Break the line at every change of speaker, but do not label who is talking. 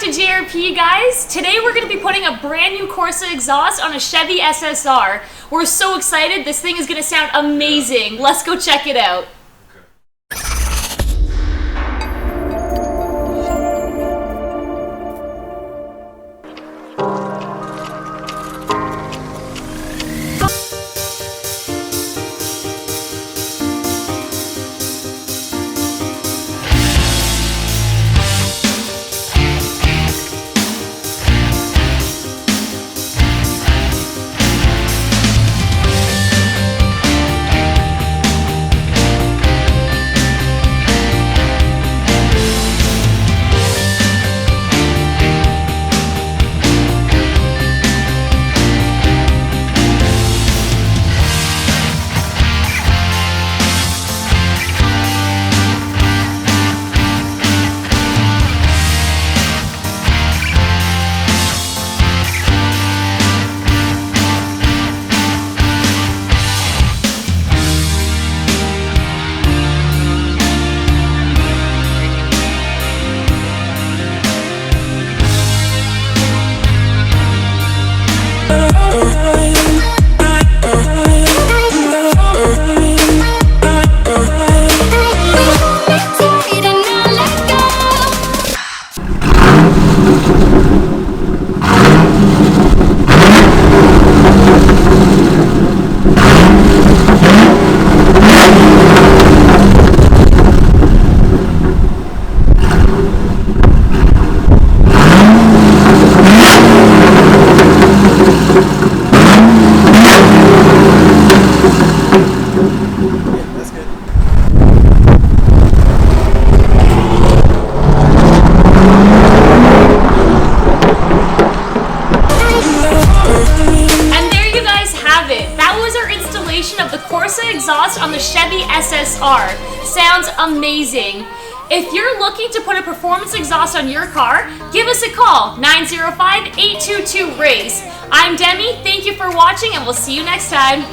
to JRP, guys. Today we're going to be putting a brand new Corsa exhaust on a Chevy SSR. We're so excited. This thing is going to sound amazing. Let's go check it out. Of the Corsa exhaust on the Chevy SSR. Sounds amazing. If you're looking to put a performance exhaust on your car, give us a call, 905-822-RACE. I'm Demi, thank you for watching, and we'll see you next time.